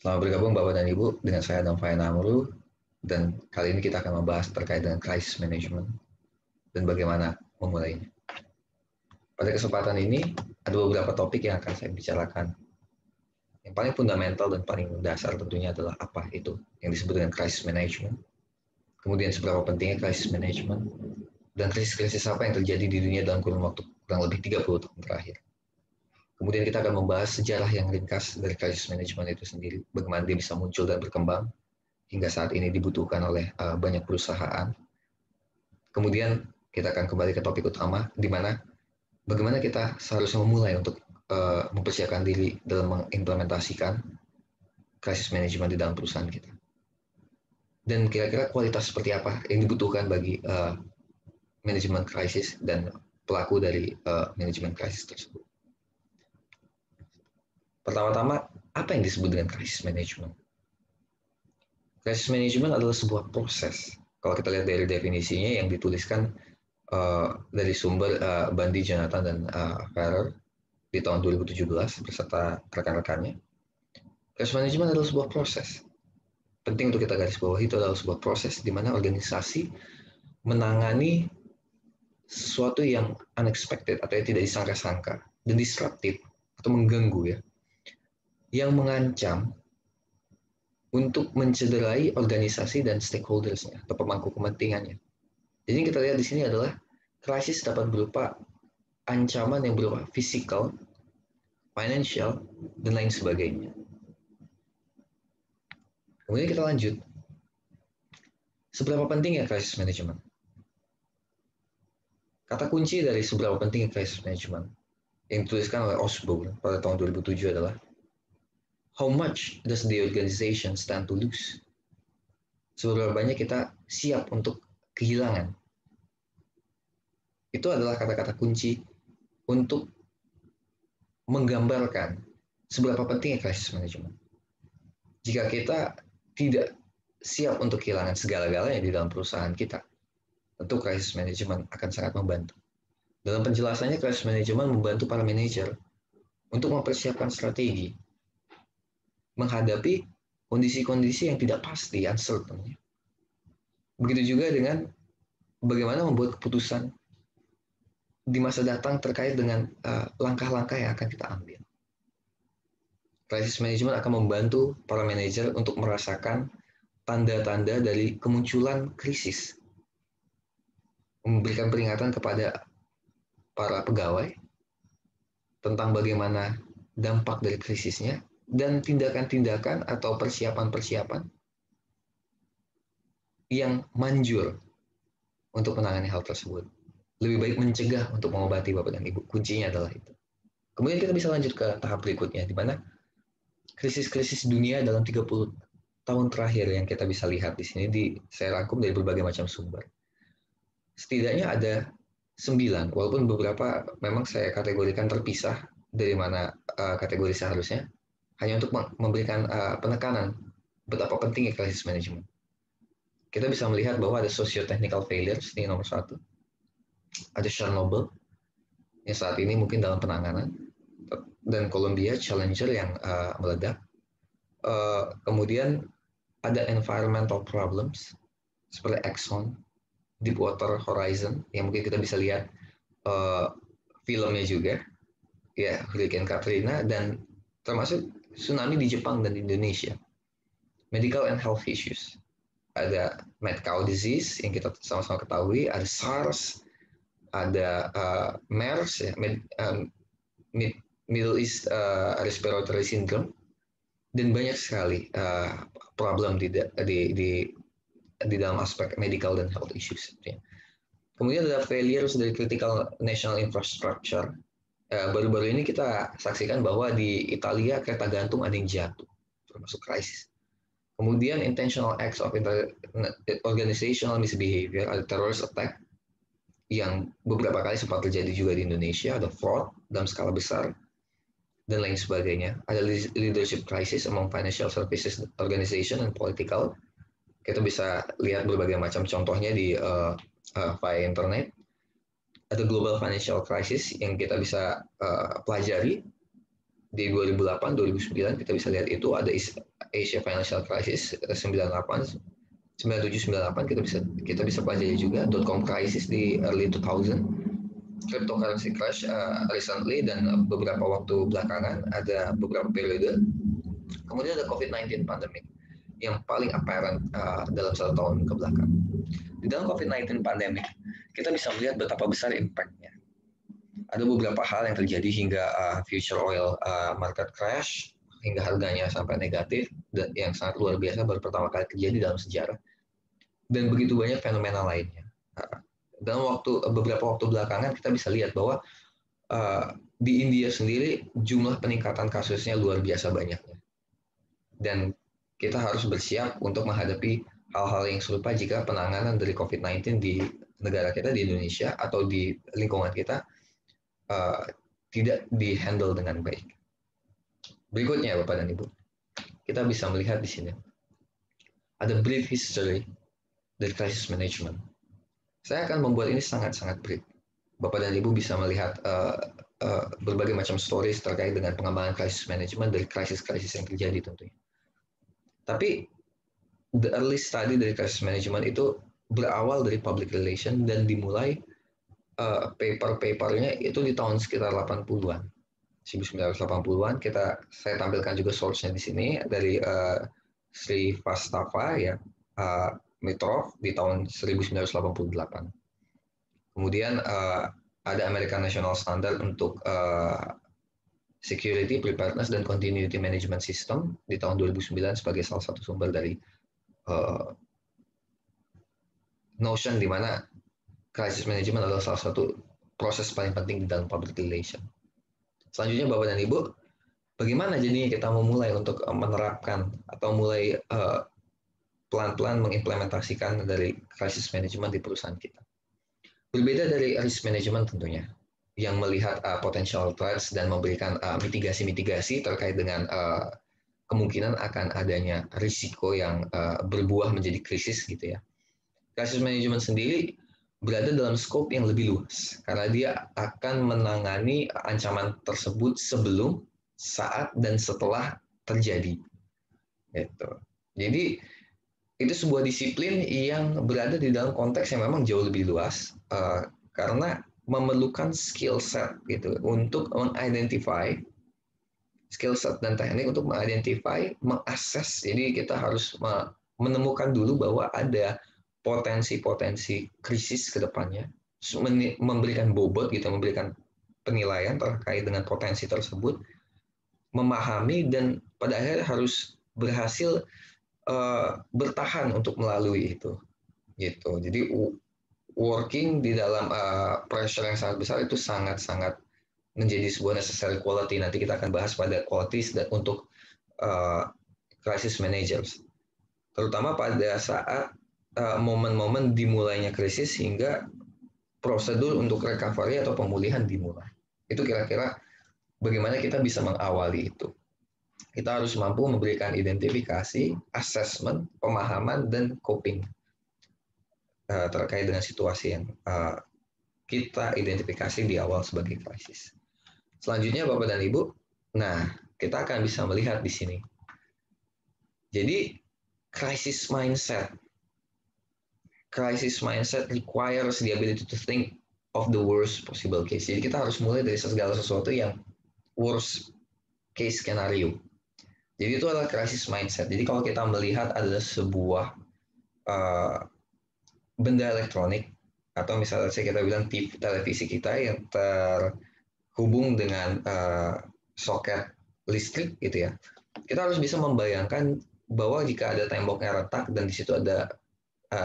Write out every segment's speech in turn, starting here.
Selamat bergabung Bapak dan Ibu dengan saya Adam Fayan Amru, dan kali ini kita akan membahas terkait dengan crisis management dan bagaimana memulainya. Pada kesempatan ini ada beberapa topik yang akan saya bicarakan. Yang paling fundamental dan paling dasar tentunya adalah apa itu yang disebut dengan crisis management. Kemudian seberapa pentingnya crisis management dan krisis-krisis apa yang terjadi di dunia dalam kurun waktu kurang lebih 30 tahun terakhir. Kemudian kita akan membahas sejarah yang ringkas dari crisis management itu sendiri, bagaimana dia bisa muncul dan berkembang hingga saat ini dibutuhkan oleh banyak perusahaan. Kemudian kita akan kembali ke topik utama, di mana bagaimana kita seharusnya memulai untuk mempersiapkan diri dalam mengimplementasikan crisis management di dalam perusahaan kita. Dan kira-kira kualitas seperti apa yang dibutuhkan bagi manajemen krisis dan pelaku dari manajemen krisis tersebut. Pertama-tama, apa yang disebut dengan crisis management? Crisis management adalah sebuah proses. Kalau kita lihat dari definisinya yang dituliskan dari sumber Bandi, Jonathan, dan Ferrer di tahun 2017 beserta rekan-rekannya. Crisis management adalah sebuah proses. Penting untuk kita garis bawahi, itu adalah sebuah proses di mana organisasi menangani sesuatu yang unexpected atau yang tidak disangka-sangka dan disruptif atau mengganggu ya, yang mengancam untuk mencederai organisasi dan stakeholders-nya atau pemangku kepentingannya. Jadi yang kita lihat di sini adalah krisis dapat berupa ancaman yang berupa physical, financial, dan lain sebagainya. Kemudian kita lanjut. Seberapa pentingnya crisis management? Kata kunci dari seberapa pentingnya crisis management yang dituliskan oleh Osborne pada tahun 2007 adalah how much does the organization stand to lose? Seberapa banyak kita siap untuk kehilangan? Itu adalah kata-kata kunci untuk menggambarkan seberapa pentingnya crisis management. Jika kita tidak siap untuk kehilangan segala-galanya di dalam perusahaan kita, tentu crisis management akan sangat membantu. Dalam penjelasannya, crisis management membantu para manajer untuk mempersiapkan strategi menghadapi kondisi-kondisi yang tidak pasti, uncertain. Begitu juga dengan bagaimana membuat keputusan di masa datang terkait dengan langkah-langkah yang akan kita ambil. Crisis management akan membantu para manajer untuk merasakan tanda-tanda dari kemunculan krisis, memberikan peringatan kepada para pegawai tentang bagaimana dampak dari krisisnya dan tindakan-tindakan atau persiapan-persiapan yang manjur untuk menangani hal tersebut. Lebih baik mencegah untuk mengobati Bapak dan Ibu. Kuncinya adalah itu. Kemudian kita bisa lanjut ke tahap berikutnya, di mana krisis-krisis dunia dalam 30 tahun terakhir yang kita bisa lihat di sini saya rangkum dari berbagai macam sumber. Setidaknya ada 9, walaupun beberapa memang saya kategorikan terpisah dari mana kategori seharusnya, hanya untuk memberikan penekanan betapa pentingnya crisis management. Kita bisa melihat bahwa ada socio-technical failures, ini nomor 1. Ada Chernobyl, yang saat ini mungkin dalam penanganan, dan Columbia Challenger yang meledak. Kemudian ada environmental problems, seperti Exxon, Deepwater Horizon, yang mungkin kita bisa lihat filmnya juga, ya, Hurricane Katrina, dan termasuk tsunami di Jepang dan Indonesia. Medical and health issues. Ada mad cow disease yang kita sama-sama ketahui, ada SARS, ada MERS, ya, Middle East Respiratory Syndrome, dan banyak sekali problem di dalam aspek medical dan health issues. Kemudian ada failures dari critical national infrastructure. Baru-baru ini kita saksikan bahwa di Italia kereta gantung ada yang jatuh, termasuk krisis. Kemudian intentional acts of organizational misbehavior, ada terrorist attack yang beberapa kali sempat terjadi juga di Indonesia, ada fraud dalam skala besar, dan lain sebagainya. Ada leadership crisis among financial services organization and political. Kita bisa lihat berbagai macam contohnya di via internet. Ada global financial crisis yang kita bisa pelajari di 2008-2009. Kita bisa lihat itu Asia Financial Crisis 97-98 kita bisa pelajari juga, .com crisis di early 2000, cryptocurrency crash recently, dan beberapa waktu belakangan ada beberapa periode. Kemudian ada COVID-19 pandemic yang paling apparent dalam 1 tahun ke belakang. Di dalam COVID-19 pandemic, kita bisa melihat betapa besar impact-nya. Ada beberapa hal yang terjadi hingga future oil market crash, hingga harganya sampai negatif, dan yang sangat luar biasa baru pertama kali terjadi dalam sejarah. Dan begitu banyak fenomena lainnya. Dalam beberapa waktu belakangan kita bisa lihat bahwa di India sendiri jumlah peningkatan kasusnya luar biasa banyaknya. Dan kita harus bersiap untuk menghadapi hal-hal yang serupa jika penanganan dari COVID-19 di negara kita, di Indonesia, atau di lingkungan kita tidak di-handle dengan baik. Berikutnya, Bapak dan Ibu, kita bisa melihat di sini ada brief history dari crisis management. Saya akan membuat ini sangat-sangat brief. Bapak dan Ibu bisa melihat berbagai macam stories terkait dengan pengembangan crisis management dari krisis-krisis yang terjadi tentunya. Tapi the early study dari crisis management itu berawal dari public relation dan dimulai paper-papernya itu di tahun sekitar 80-an. 1980-an, saya tampilkan juga source-nya di sini dari Sri Vastava ya, Mitrov di tahun 1988. Kemudian ada American National Standard untuk Security, Preparedness, dan Continuity Management System di tahun 2009 sebagai salah satu sumber dari notion di mana crisis management adalah salah satu proses paling penting di dalam public relation. Selanjutnya, Bapak dan Ibu, bagaimana jadinya kita memulai untuk menerapkan atau mulai pelan-pelan mengimplementasikan dari crisis management di perusahaan kita? Berbeda dari risk management tentunya, yang melihat potential threats dan memberikan mitigasi-mitigasi terkait dengan kemungkinan akan adanya risiko yang berbuah menjadi krisis gitu ya. Crisis management sendiri berada dalam scope yang lebih luas karena dia akan menangani ancaman tersebut sebelum, saat, dan setelah terjadi. Gitu. Jadi itu sebuah disiplin yang berada di dalam konteks yang memang jauh lebih luas karena memerlukan skill set gitu untuk mengidentify skill set dan teknik untuk mengidentify, mengakses. Jadi kita harus menemukan dulu bahwa ada potensi-potensi krisis ke depannya, memberikan bobot gitu, memberikan penilaian terkait dengan potensi tersebut, memahami, dan pada akhirnya harus berhasil bertahan untuk melalui itu gitu. Jadi working di dalam pressure yang sangat besar itu sangat-sangat menjadi sebuah necessary quality. Nanti kita akan bahas pada qualities untuk crisis managers, terutama pada saat momen-momen dimulainya krisis hingga prosedur untuk recovery atau pemulihan dimulai. Itu kira-kira bagaimana kita bisa mengawali itu. Kita harus mampu memberikan identifikasi, assessment, pemahaman, dan coping terkait dengan situasi yang kita identifikasi di awal sebagai krisis. Selanjutnya, Bapak dan Ibu, nah kita akan bisa melihat di sini. Jadi, crisis mindset requires the ability to think of the worst possible case. Jadi kita harus mulai dari segala sesuatu yang worst case scenario. Jadi itu adalah crisis mindset. Jadi kalau kita melihat adalah sebuah benda elektronik, atau misalnya kita bilang TV, televisi kita yang terhubung dengan soket listrik gitu ya. Kita harus bisa membayangkan bahwa jika ada temboknya retak dan di situ ada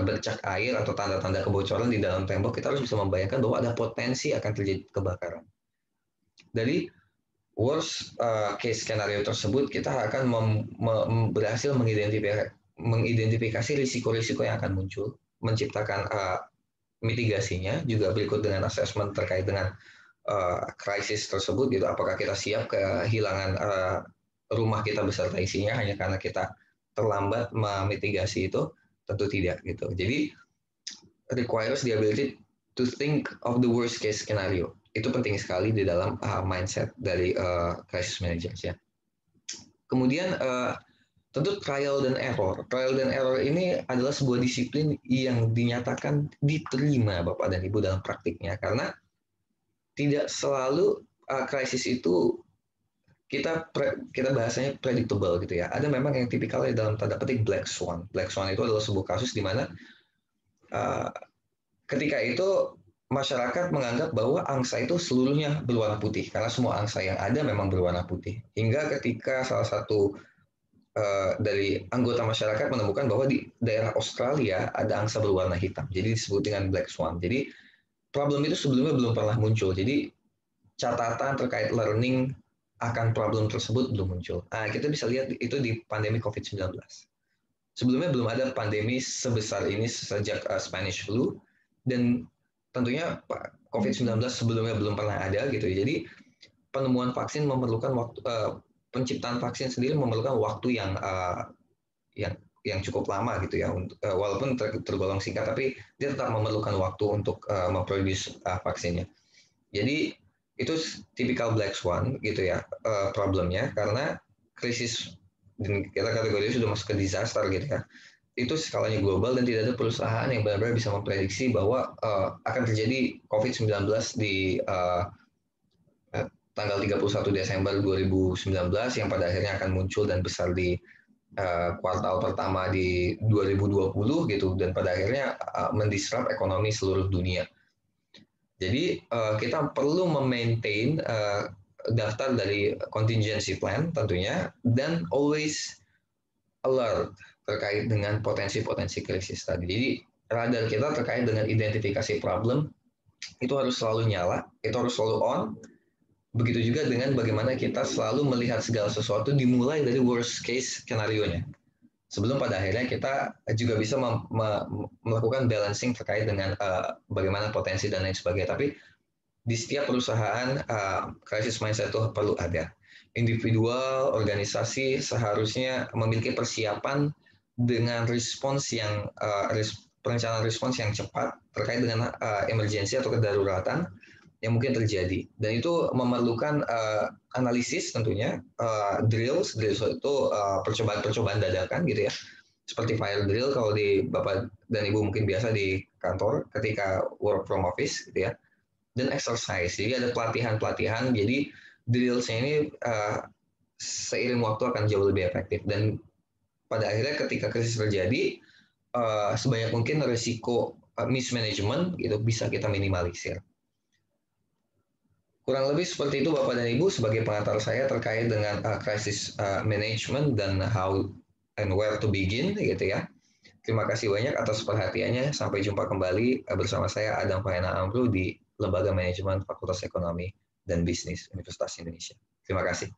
bercak air atau tanda-tanda kebocoran di dalam tembok, kita harus bisa membayangkan bahwa ada potensi akan terjadi kebakaran. Dari worst case skenario tersebut, kita akan berhasil mengidentifikasi risiko-risiko yang akan muncul, menciptakan mitigasinya, juga berikut dengan assessment terkait dengan krisis tersebut, gitu. Apakah kita siap kehilangan rumah kita beserta isinya hanya karena kita terlambat memitigasi itu? Tentu tidak gitu. Jadi requires the ability to think of the worst case scenario. Itu penting sekali di dalam mindset dari crisis managers ya. Kemudian Tentu trial dan error. Trial dan error ini adalah sebuah disiplin yang dinyatakan diterima Bapak dan Ibu dalam praktiknya, karena tidak selalu krisis itu kita bahasanya predictable gitu ya. Ada memang yang tipikalnya dalam tanda petik black swan. Black swan itu adalah sebuah kasus di mana ketika itu masyarakat menganggap bahwa angsa itu seluruhnya berwarna putih karena semua angsa yang ada memang berwarna putih. Hingga ketika salah satu dari anggota masyarakat menemukan bahwa di daerah Australia ada angsa berwarna hitam. Jadi disebut dengan black swan. Jadi problem itu sebelumnya belum pernah muncul. Jadi catatan terkait learning akan problem tersebut belum muncul. Nah, kita bisa lihat itu di pandemi COVID-19. Sebelumnya belum ada pandemi sebesar ini sejak Spanish flu, dan tentunya COVID-19 sebelumnya belum pernah ada gitu. Jadi penemuan vaksin memerlukan waktu, penciptaan vaksin sendiri memerlukan waktu yang cukup lama gitu ya. Walaupun tergolong singkat, tapi dia tetap memerlukan waktu untuk memproduksi vaksinnya. Jadi itu tipikal black swan gitu ya problemnya, karena krisis dan kita kategorinya sudah masuk ke disaster gitu ya. Itu skalanya global dan tidak ada perusahaan yang benar-benar bisa memprediksi bahwa akan terjadi COVID-19 di tanggal 31 Desember 2019 yang pada akhirnya akan muncul dan besar di kuartal pertama di 2020 gitu, dan pada akhirnya mendisrupt ekonomi seluruh dunia. Jadi kita perlu memaintain daftar dari contingency plan tentunya, dan always alert terkait dengan potensi-potensi krisis tadi. Jadi radar kita terkait dengan identifikasi problem itu harus selalu nyala, itu harus selalu on. Begitu juga dengan bagaimana kita selalu melihat segala sesuatu dimulai dari worst case skenario-nya. Sebelum pada akhirnya kita juga bisa melakukan balancing terkait dengan bagaimana potensi dan lain sebagainya. Tapi di setiap perusahaan crisis mindset itu perlu ada. Individual, organisasi seharusnya memiliki persiapan dengan perencanaan respons yang cepat terkait dengan emergensi atau kedaruratan yang mungkin terjadi. Dan itu memerlukan analisis tentunya, drills itu percobaan dadakan gitu ya. Seperti fire drill kalau di Bapak dan Ibu mungkin biasa di kantor ketika work from office gitu ya. Dan exercise, jadi ada pelatihan-pelatihan, jadi drills-nya ini seiring waktu akan jauh lebih efektif, dan pada akhirnya ketika krisis terjadi sebanyak mungkin risiko mismanagement gitu bisa kita minimalisir. Kurang lebih seperti itu Bapak dan Ibu sebagai pengantar saya terkait dengan crisis management dan how and where to begin gitu ya. Terima kasih banyak atas perhatiannya. Sampai jumpa kembali bersama saya Adam Fahena Amru di Lembaga Manajemen Fakultas Ekonomi dan Bisnis Universitas Indonesia. Terima kasih.